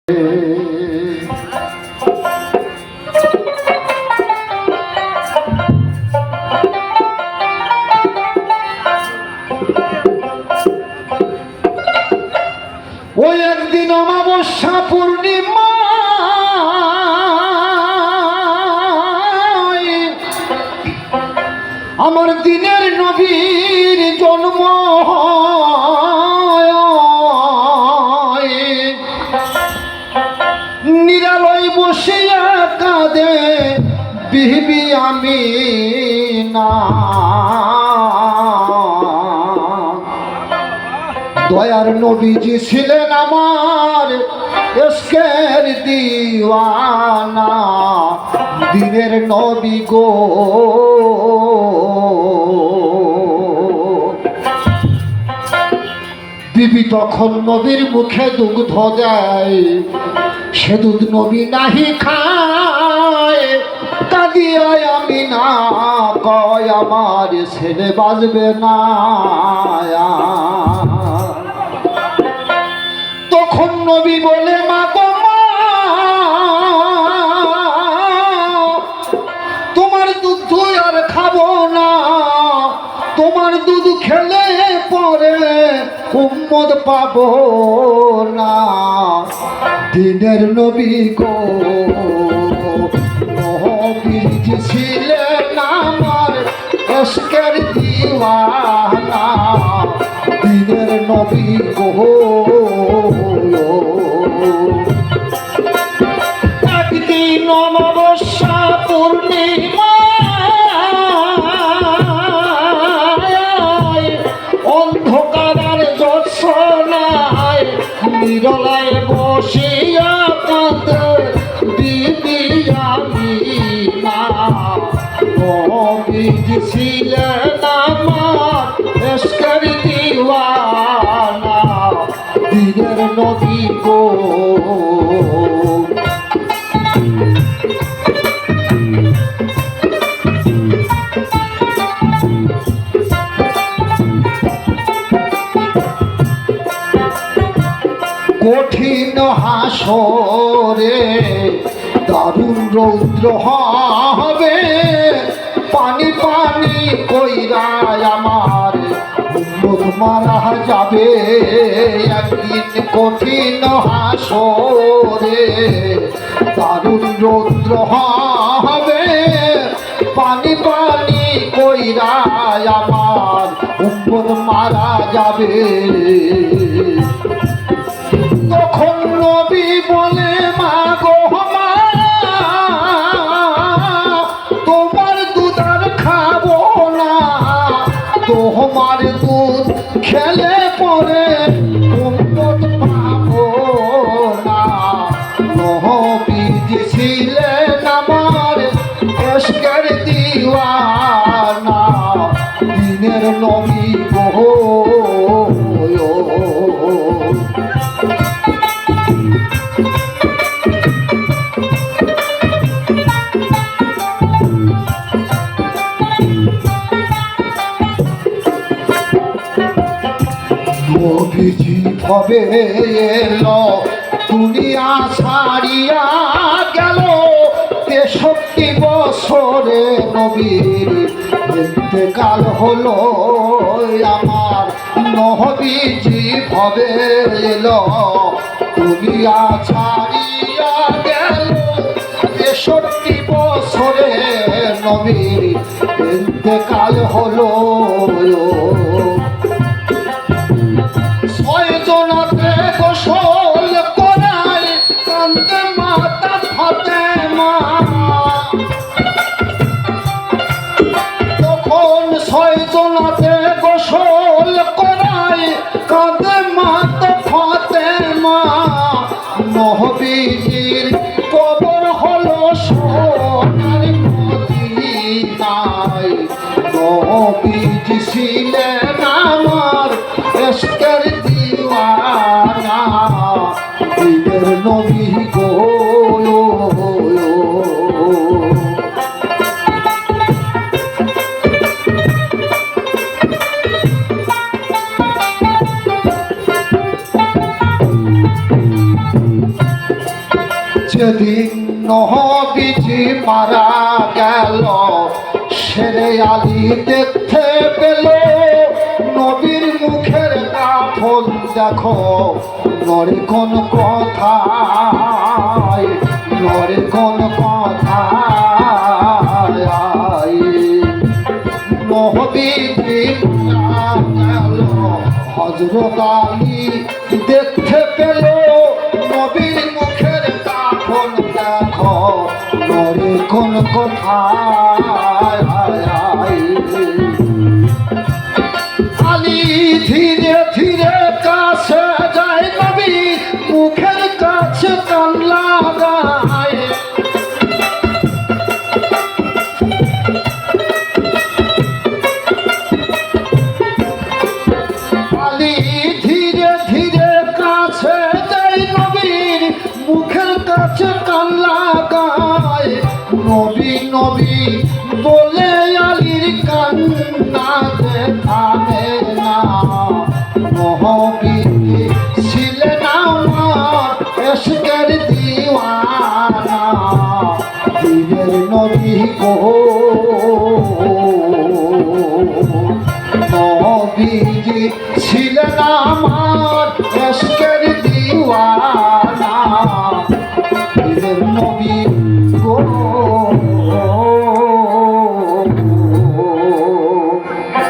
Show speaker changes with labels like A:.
A: ওই একদিন অমাবস্যা পূর্ণিমা আমার দিনের নবীর জন্ম নিরালয় বসিয়া কাঁদে বিবি আমিনা। দয়ার নবীজি ছিলেন আমার ইশকের দিওয়ানা, দিনের নবী গো। বিবি তখন নবীর মুখে দুগ্ধ দেয়, সে দুধ নবী নাহি খায়। কাঁদিয়ায় আমি না কয় আমার ছেলে বাজবে না। তখন নবী বলে মা গো মা, তোমার দুধ আর খাবো না, তোমার দুধ খেলে পরে উম্মত পাবো না। দিনের নবী গো, নবীজি ছিলেন আমার ইশকের দিওয়ানা, দিনের নবী গো। একদিন অমাবস্যা পূর্ণিমা অন্ধকার জ্যোৎস্নায় নিরলায় বসিয়া কাঁদে বিবি আমিনা। নবীজি ছিলেন আমার ইশকের দিওয়ানা, দিনের নবী গো। কঠিন হাসরে দারুণ রৌদ্র হবে, পানি পানি কইরা আমার উম্মত মারা যাবে। একদিন কঠিন হাসরে দারুণ রৌদ্র হবে, পানি পানি কইরা আমার উম্মত মারা যাবে। তখন নবী বলে মা গো মা, তোমার দুধ আর খাবো না, তোমার দুধ খেলে পরে উম্মত পাবো না। নবীজি ছিলেন আমার ইশকের দিওয়ানা, দিনের নবী গো। নবীজি ভবে এলো দুনিয়া ছাড়িয়া গেল, 63 বছরে নবীর ইন্তেকাল হলো আমার। নবীজি ভবে এলো দুনিয়া ছাড়িয়া গেল, 63 বছরে নবীর ইন্তেকাল হলো। ছয়জনাতে গোসল করায় কান্দে মাতা ফাতেমা। তখন ছয়জনাতে গোসল করায় কান্দে মাতা ফাতেমা। নবীজির কবর হলো সোনার মদিনায়। নবীজি ছিলেন আমার ইশকের দিওয়ানা, দিনের নবী গো। যেদিন নবীজি মারা গেল শেরে আলী দেখতে পেল নবীর মুখের কাফন দেখো নরে কোন কথায় নরে কোন কথায় নবীজি মারা গেল হযরত আলী দেখতে পেল নবীর মুখের কাফন দেখো নরে কোন কথায় আলী ধীরে ধীরে কাছে যায় নবী মুখের কাছে কান লাগায় আলী ধীরে ধীরে কাছে যায় নবীর মুখের কাছে কান লাগায় নবী নবী বলে আলীর কান্না যে থামে না নবী ছিলেন আমার এশকের দিওয়ানা দিনের নবী গো নবীজি ছিলেন